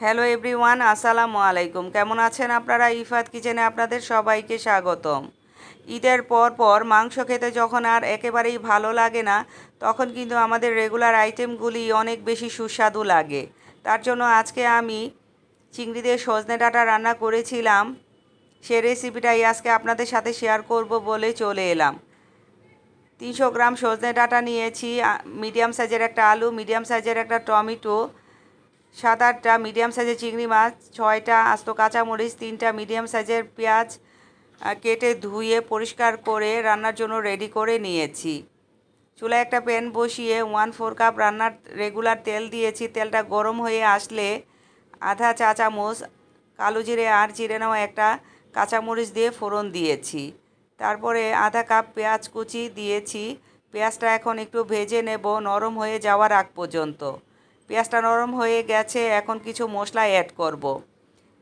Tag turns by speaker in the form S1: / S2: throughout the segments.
S1: Hello everyone, আসসালামু আলাইকুম। কেমন আছেন আপনারা? ইফাত কিচেনে আপনাদের সবাইকে স্বাগতম। ঈদের পর মাংস খেতে যখন আর একেবারেই ভালো লাগে না, তখন কিন্তু আমাদের রেগুলার আইটেমগুলি অনেক বেশি সুস্বাদু লাগে। তার জন্য আজকে আমি চিংড়ি দিয়ে সজনে ডাঁটা রান্না করেছিলাম। সে রেসিপিটাই আজকে আপনাদের সাথে শেয়ার করব বলে চলে এলাম। 300 গ্রাম সজনে ডাঁটা নিয়েছি, মিডিয়াম সাইজের একটা আলু, মিডিয়াম সাইজের একটা টমেটো, 7-8টা মিডিয়াম সাইজের চিংড়ি মাছ, 6টা আস্ত কাঁচামরিচ, 3টা মিডিয়াম সাইজের পেঁয়াজ কেটে ধুয়ে পরিষ্কার করে রান্নার জন্য রেডি করে নিয়েছি। চুলায় একটা প্যান বসিয়ে 1/4 কাপ রান্নার রেগুলার তেল দিয়েছি। তেলটা গরম হয়ে আসলে আধা চা চামচ কালো জিরে আর চিড়ে নেওয়া একটা কাঁচামরিচ দিয়ে ফোড়ন দিয়েছি। তারপরে আধা কাপ পেঁয়াজ কুচি দিয়েছি। পেঁয়াজটা এখন একটু ভেজে নেব নরম হয়ে যাওয়ার আগ পর্যন্ত। পেঁয়াজটা নরম হয়ে গেছে, এখন কিছু মশলা অ্যাড করব।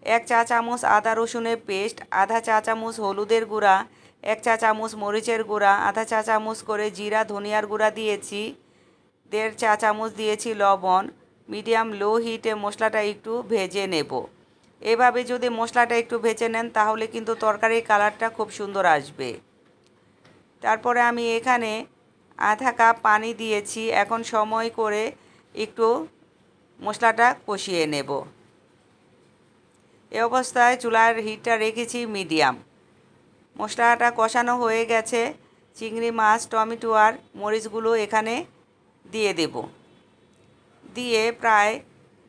S1: 1 চা চামচ আদা রসুনের পেস্ট, আধা চা চামচ হলুদের গুঁড়া, 1 চা চামচ মরিচের গুঁড়া, আধা চা চামচ করে জিরা ধনিয়ার গুঁড়া দিয়েছি, 1.5 চা চামচ দিয়েছি লবণ। মিডিয়াম লো হিটে মশলাটা একটু ভেজে নেব। এভাবে যদি মশলাটা একটু ভেজে নেন তাহলে কিন্তু তরকারির কালারটা খুব সুন্দর আসবে। তারপরে আমি এখানে আধা কাপ পানি দিয়েছি। এখন সময় করে একটু মশলাটা কষিয়ে নেব। এই অবস্থায় চুলার হিটটা রেখেছি মিডিয়াম। মশলাটা কষানো হয়ে গেছে। চিংড়ি মাছ, টমেটো আর মরিচগুলো এখানে দিয়ে দেব। দিয়ে প্রায়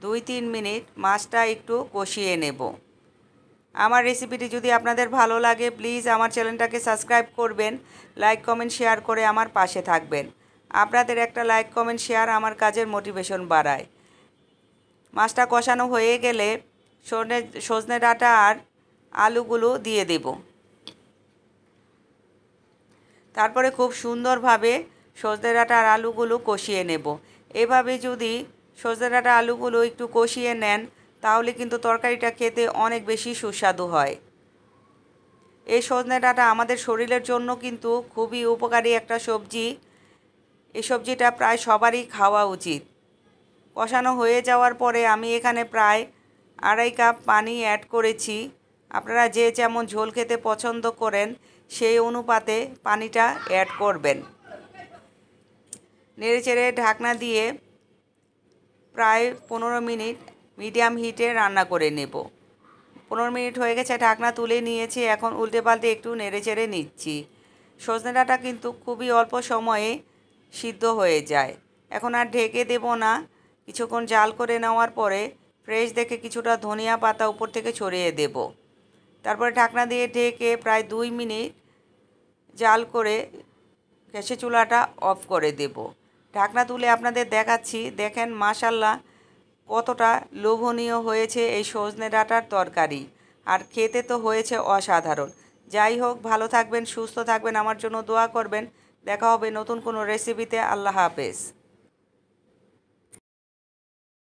S1: 2-3 মিনিট মাছটা একটু কষিয়ে নেব। আমার রেসিপিটি যদি আপনাদের ভালো লাগে প্লিজ আমার চ্যানেলটাকে সাবস্ক্রাইব করবেন, লাইক কমেন্ট শেয়ার করে আমার পাশে থাকবেন। আপনাদের একটা লাইক কমেন্ট শেয়ার আমার কাজের মোটিভেশন বাড়ায়। মাছটা কষানো হয়ে গেলে সজনে ডাঁটা আর আলুগুলো দিয়ে দেব। তারপরে খুব সুন্দরভাবে সজনে ডাঁটা আর আলুগুলো কষিয়ে নেব। এভাবে যদি সজনে ডাঁটা আলুগুলো একটু কষিয়ে নেন তাহলে কিন্তু তরকারিটা খেতে অনেক বেশি সুস্বাদু হয়। এই সজনে ডাঁটা আমাদের শরীরের জন্য কিন্তু খুবই উপকারী একটা সবজি। এই সবজিটা প্রায় সবারই খাওয়া উচিত। কষানো হয়ে যাওয়ার পরে আমি এখানে প্রায় 2.5 কাপ পানি অ্যাড করেছি। আপনারা যে যেমন ঝোল খেতে পছন্দ করেন সেই অনুপাতে পানিটা অ্যাড করবেন। নেড়েচেড়ে ঢাকনা দিয়ে প্রায় 15 মিনিট মিডিয়াম হিটে রান্না করে নেব। 15 মিনিট হয়ে গেছে, ঢাকনা তুলে নিয়েছি। এখন উল্টে পাল্টে একটু নেড়েচেড়ে নিচ্ছি। সজনে ডাঁটা কিন্তু খুবই অল্প সময়ে সিদ্ধ হয়ে যায়। এখন আর ঢেকে দেব না। কিছুক্ষণ জাল করে নেওয়ার পরে ফ্রেশ দেখে কিছুটা ধনিয়া পাতা উপর থেকে ছড়িয়ে দেব। তারপরে ঢাকনা দিয়ে ঢেকে প্রায় 2 মিনিট জাল করে গ্যাসের চুলাটা অফ করে দেব। ঢাকনা তুলে আপনাদের দেখাচ্ছি, দেখেন মাশাল্লাহ কতটা লোভনীয় হয়েছে এই সজনে ডাঁটার তরকারি। আর খেতে তো হয়েছে অসাধারণ। যাই হোক, ভালো থাকবেন, সুস্থ থাকবেন, আমার জন্য দোয়া করবেন। দেখা হবে নতুন কোনো রেসিপিতে। আল্লাহ হাফেজ।